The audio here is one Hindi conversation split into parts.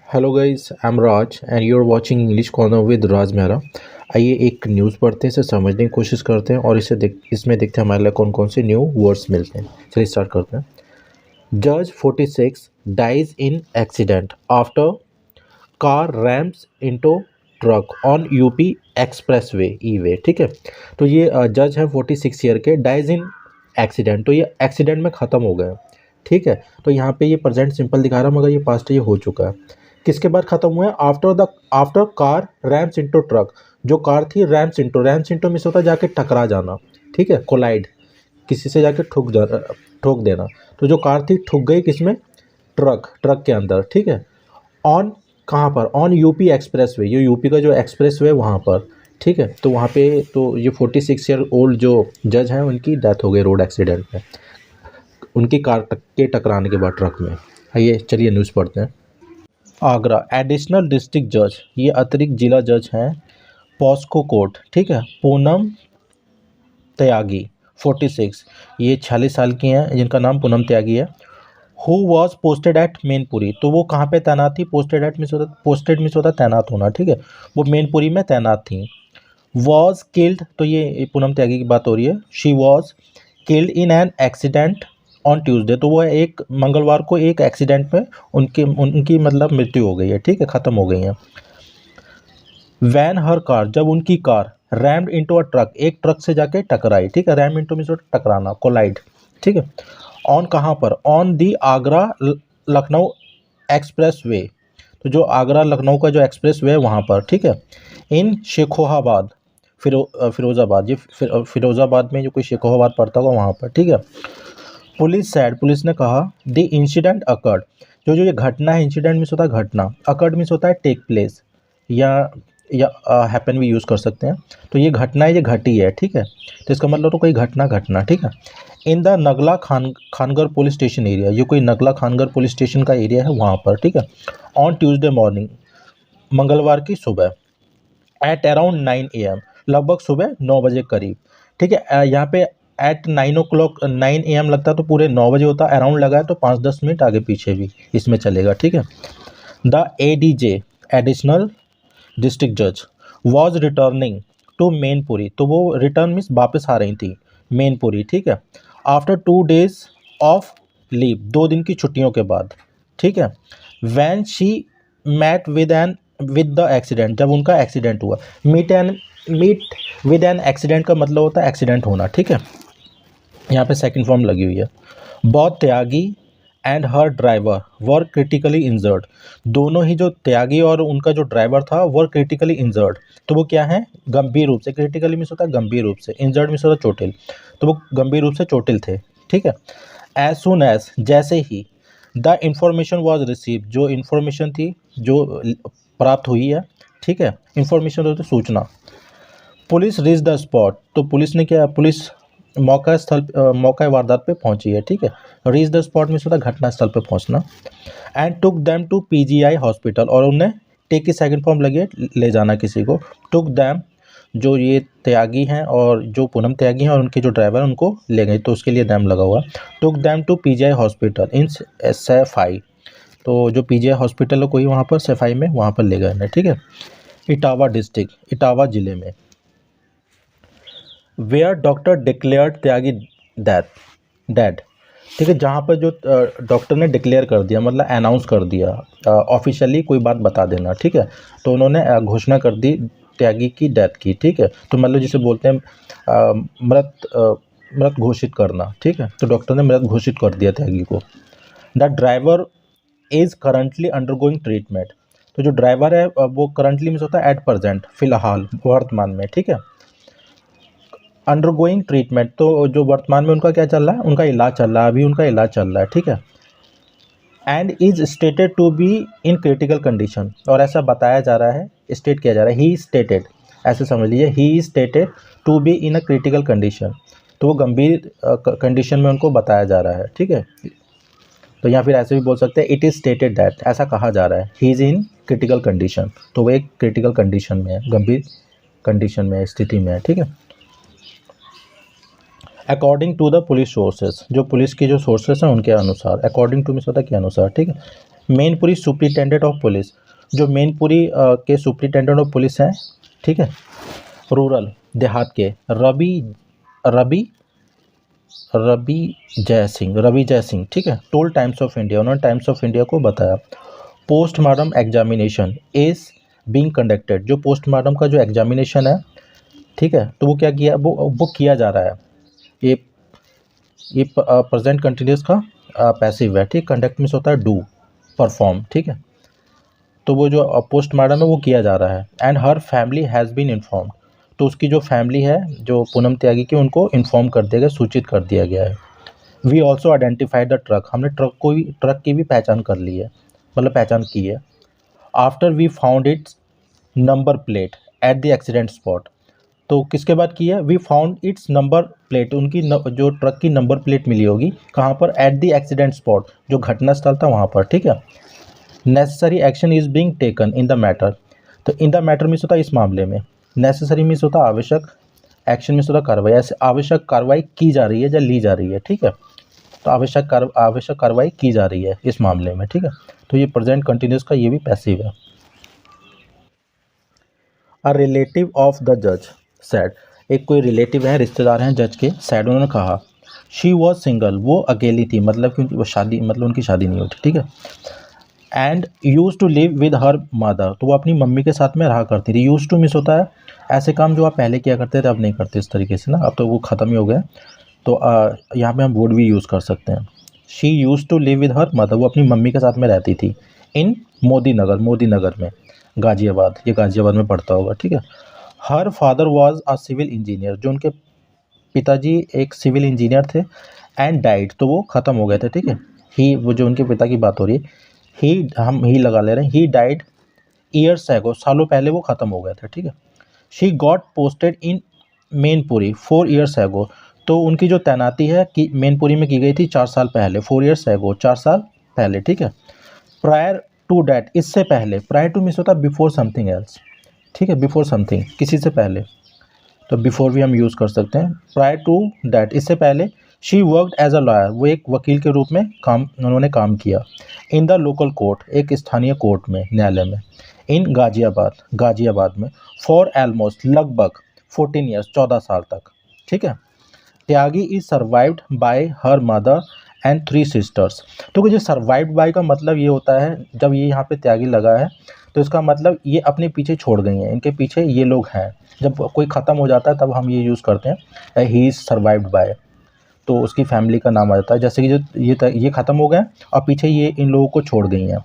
Hello guys, I am Raj and you are watching English corner with Raj Mehra. आइए एक न्यूज़ पढ़ते हैं, इसे समझने की कोशिश करते हैं और इसमें देखते हैं हमारे लिए कौन कौन से न्यू वर्ड्स मिलते हैं। चलिए स्टार्ट करते हैं। जज 46 dies in accident after car rams into truck on UP expressway E way. ठीक है, तो ये जज है 46 ईयर के, डाइज इन एक्सीडेंट, तो ये एक्सीडेंट में ख़त्म हो गए। ठीक है, तो यहाँ पे ये प्रेजेंट सिंपल दिखा रहा है मगर ये पास्ट ये हो चुका है। किसके बाद ख़त्म हुआ है? After car rams into truck. जो कार थी रैम्स इनटू मिस होता है जाके टकरा जाना। ठीक है, कोलाइड, किसी से जाके ठोक देना। तो जो कार थी ठुक गई किसमें? ट्रक के अंदर। ठीक है, ऑन कहाँ पर? ऑन यूपी एक्सप्रेस वे, ये यूपी का जो एक्सप्रेस वे वहाँ पर। ठीक है, तो वहाँ पे तो ये 46 ईयर ओल्ड जो जज हैं उनकी डेथ हो गई रोड एक्सीडेंट में, उनकी कार के टकराने के बाद ट्रक में। आइए चलिए न्यूज़ पढ़ते हैं। आगरा एडिशनल डिस्ट्रिक्ट जज, ये अतिरिक्त जिला जज हैं पॉस्को कोर्ट। ठीक है, पूनम त्यागी 46, ये 46 साल की हैं जिनका नाम पूनम त्यागी है। Who was posted at Mainpuri, तो वो कहाँ पे तैनात थी? पोस्टेड मिस होता तैनात होना। ठीक है, वो मेनपुरी में तैनात थी। वॉज किल्ड, तो ये पूनम त्यागी की बात हो रही है। She was killed in an accident on Tuesday, तो वो एक मंगलवार को एक एक्सीडेंट में उनकी मतलब मृत्यु हो गई है। ठीक है, ख़त्म हो गई है। वैन हर कार, जब उनकी car rumped into a truck, एक ट्रक से जाके टकराई। ठीक है, रैम इनटू मींस टकराना, कोलाइड। ठीक है, ऑन कहाँ पर? On the Agra Lucknow express way, तो जो आगरा लखनऊ का जो एक्सप्रेस वे है वहाँ पर। ठीक है, इन शेखोहाबाद, फिरोज़ाबाद, ये फिरोज़ाबाद में जो कोई शेखोहाबाद पड़ता होगा वहाँ पर। ठीक है, पुलिस ने कहा द इंसिडेंट अकर्ड, जो जो ये घटना है, इंसिडेंट मीन्स होता है घटना, अकर्ड मीन्स होता है टेक प्लेस या हैपन भी यूज़ कर सकते हैं। तो ये घटना है, ये घटी है। ठीक है, तो इसका मतलब तो कोई घटना। ठीक है, in the Nagla Khangar police station area, ये कोई नगला खानगर पुलिस स्टेशन का एरिया है वहाँ पर। ठीक है, ऑन ट्यूसडे मॉर्निंग, मंगलवार की सुबह, एट अराउंड 9 AM, लगभग सुबह 9 बजे करीब। ठीक है, यहाँ पे एट 9 AM लगता है तो पूरे 9 बजे होता है, अराउंड लगा है तो 5-10 मिनट आगे पीछे भी इसमें चलेगा। ठीक है, द ADJ एडिशनल डिस्ट्रिक्ट जज वॉज रिटर्निंग टू मेनपुरी, तो वो रिटर्न मीन्स वापस आ रही थी मेनपुरी। ठीक है, आफ्टर 2 days ऑफ लीव, 2 दिन की छुट्टियों के बाद। ठीक है, when she met with the accident, जब उनका एक्सीडेंट हुआ। मीट विद एन एक्सीडेंट का मतलब होता है एक्सीडेंट होना। ठीक है, यहाँ पे सेकंड फॉर्म लगी हुई है। बहुत Tyagi and her driver were critically injured, दोनों ही जो त्यागी और उनका जो ड्राइवर था वर क्रिटिकली इंजर्ड, तो वो क्या है? गंभीर रूप से, क्रिटिकली मीन्स होता है गंभीर रूप से, इंजर्ड मीन्स होता है चोटिल, तो वो गंभीर रूप से चोटिल थे। ठीक है, एज सुन एज, जैसे ही, द इंफॉर्मेशन वॉज रिसीव, जो इन्फॉर्मेशन थी, जो प्राप्त हुई है। ठीक है, इंफॉर्मेशन होती है सूचना। पुलिस रीच द स्पॉट, तो पुलिस ने क्या, पुलिस मौका वारदात पे पहुंची है। ठीक है, रीच द स्पॉट में होता है घटना स्थल पे पहुंचना। And took them to PGI hospital, और उन्हें टेक की सेकंड फॉर्म लगी है ले जाना किसी को। टुक दैम, जो ये त्यागी हैं और जो पूनम त्यागी हैं और उनके जो ड्राइवर हैं उनको ले गए, तो उसके लिए दैम लगा हुआ। Took them to PGI hospital in Saifai, तो जो PGI हॉस्पिटल है कोई वहाँ पर सैफाई में, वहाँ पर ले गए। ठीक है, इटावा डिस्ट्रिक्ट, इटावा जिले में, where doctor declared Tyagi dead. ठीक है, जहाँ पर जो डॉक्टर ने डिक्लेयर कर दिया, मतलब अनाउंस कर दिया, ऑफिशियली कोई बात बता देना। ठीक है, तो उन्होंने घोषणा कर दी त्यागी की डेथ की। ठीक है, तो मतलब जिसे बोलते हैं मृत घोषित करना। ठीक है, तो डॉक्टर ने मृत घोषित कर दिया त्यागी को। The driver is currently undergoing treatment, तो जो ड्राइवर है वो करंटली मीन्स होता है एट प्रेजेंट, फिलहाल, वर्तमान में। ठीक है, अंडरगोइंग ट्रीटमेंट, तो जो वर्तमान में उनका क्या चल रहा है? उनका इलाज चल रहा है, अभी उनका इलाज चल रहा है। ठीक है, and is stated to be in critical condition, और ऐसा बताया जा रहा है, स्टेट किया जा रहा है, ही स्टेटेड, ऐसे समझ लीजिए, he is stated to be in a critical condition, तो वो गंभीर कंडीशन में उनको बताया जा रहा है। ठीक है, तो या फिर ऐसे भी बोल सकते हैं इट इज़ स्टेटेड दैट, ऐसा कहा जा रहा है, he is in critical condition, तो वो एक क्रिटिकल कंडीशन में है, गंभीर कंडीशन में, स्थिति में है। ठीक है, according to the police sources, जो पुलिस की जो सोर्सेज हैं उनके अनुसार, अकॉर्डिंग टू मीन्स होता है के अनुसार। ठीक है, मैनपुरी सुपरिटेंडेंट ऑफ पुलिस, जो मैनपुरी के सुपरिटेंडेंट ऑफ पुलिस हैं, ठीक है, रूरल देहात के, रवि रवि रवि जय सिंह, ठीक है, टोल टाइम्स ऑफ इंडिया, उन्होंने टाइम्स ऑफ इंडिया को बताया, postmortem examination is being conducted, जो पोस्टमार्टम का जो एग्जामिनेशन है, ठीक है, तो वो क्या किया, वो किया जा रहा है। ये प्रेजेंट कंटिन्यूस का पैसिव है, ठीक, कंडक्ट मीन्स होता है डू, परफॉर्म, ठीक है, तो वो जो पोस्टमार्टम है वो किया जा रहा है। And her family has been informed, तो उसकी जो फैमिली है जो पूनम त्यागी की, उनको इन्फॉर्म कर दिया गया, सूचित कर दिया गया है। We also identified the truck, हमने ट्रक की भी पहचान कर ली है, मतलब पहचान की है। After we found its number plate at the accident spot, तो किसके बाद की है, we found its number plate, उनकी जो ट्रक की नंबर प्लेट मिली होगी, कहाँ पर, एट द एक्सीडेंट स्पॉट, जो घटना स्थल था वहाँ पर, ठीक है। Necessary action is being taken in the matter, तो इन द मैटर मीन्स होता है इस मामले में, नेसेसरी मीन्स होता है आवश्यक, एक्शन मीन्स होता है कार्रवाई, ऐसे आवश्यक कार्रवाई की जा रही है या ली जा रही है, ठीक है, तो आवश्यक कार्रवाई की जा रही है इस मामले में, ठीक है, तो ये प्रेजेंट कंटिन्यूस का ये भी पैसिव है। अ रिलेटिव ऑफ द जज सैड, एक कोई रिलेटिव है, रिश्तेदार हैं जज के, सैड, उन्होंने कहा, शी वॉज सिंगल, वो अकेली थी, मतलब क्योंकि वो शादी, मतलब उनकी शादी नहीं हुई थी, ठीक है, and used to live with her mother, तो वो अपनी मम्मी के साथ में रहा करती थी। यूज़ टू मिस होता है ऐसे काम जो आप पहले किया करते थे अब नहीं करते इस तरीके से ना, अब तो वो ख़त्म ही हो गया, तो यहाँ पे हम वर्ड भी यूज़ कर सकते हैं। She used to live with her mother, वो अपनी मम्मी के साथ में रहती थी, इन मोदी नगर में, गाज़ियाबाद, ये गाज़ियाबाद में पड़ता होगा, ठीक है। Her father was a civil engineer, जो उनके पिताजी एक सिविल इंजीनियर थे, एंड डाइड, तो वो ख़त्म हो गए थे, ठीक है। ही, वो जो उनके पिता की बात हो रही है, हम ही लगा ले रहे हैं, ही डाइड ईयर्स एगो, सालों पहले वो ख़त्म हो गए थे, ठीक है। She got posted in Mainpuri 4 years ago, तो उनकी जो तैनाती है कि मैनपुरी में की गई थी 4 साल पहले, 4 ईयर्स एगो, 4 साल पहले, ठीक है। प्रायर टू डैट, इससे पहले, प्रायर टू मीन्स होता है बिफोर समथिंग एल्स, ठीक है, बिफोर समथिंग, किसी से पहले, तो बिफोर भी हम यूज़ कर सकते हैं। प्रायर टू डैट, इससे पहले, she worked as a lawyer, वो एक वकील के रूप में उन्होंने काम किया। इन द लोकल कोर्ट, एक स्थानीय कोर्ट में, न्यायालय में, इन गाज़ियाबाद में, फॉर ऑलमोस्ट, लगभग 14 ईयर्स, 14 साल तक, ठीक है। Tyagi is survived by her mother and 3 sisters, तो जो सर्वाइव्ड बाय का मतलब ये होता है, जब ये यहाँ पे त्यागी लगा है तो इसका मतलब ये अपने पीछे छोड़ गई हैं, इनके पीछे ये लोग हैं, जब कोई ख़त्म हो जाता है तब हम ये यूज़ करते हैं, ही इज़ सर्वाइव्ड बाय, तो उसकी फैमिली का नाम आ जाता है, जैसे कि जो ये ख़त्म हो गए और पीछे ये इन लोगों को छोड़ गई हैं,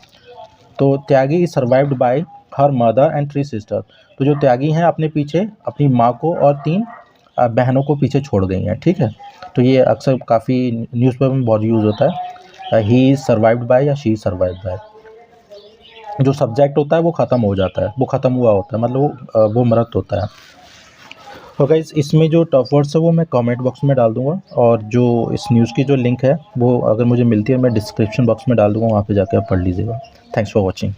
तो Tyagi is survived by her mother and 3 sister, तो जो त्यागी हैं अपने पीछे अपनी माँ को और 3 बहनों को पीछे छोड़ गई हैं, ठीक है। तो ये अक्सर काफ़ी न्यूज़पेपर में बहुत यूज़ होता है, ही इज़ सर्वाइव्ड बाय या शी इज़ सर्वाइव्ड बाय, जो सब्जेक्ट होता है वो ख़त्म हो जाता है, वो ख़त्म हुआ होता है, मतलब वो मृत होता है। तो गाइस इसमें जो टफ वर्ड्स है वो मैं कमेंट बॉक्स में डाल दूंगा, और जो इस न्यूज़ की जो लिंक है वो अगर मुझे मिलती है मैं डिस्क्रिप्शन बॉक्स में डाल दूंगा, वहाँ पे जाके आप पढ़ लीजिएगा। Thanks for watching.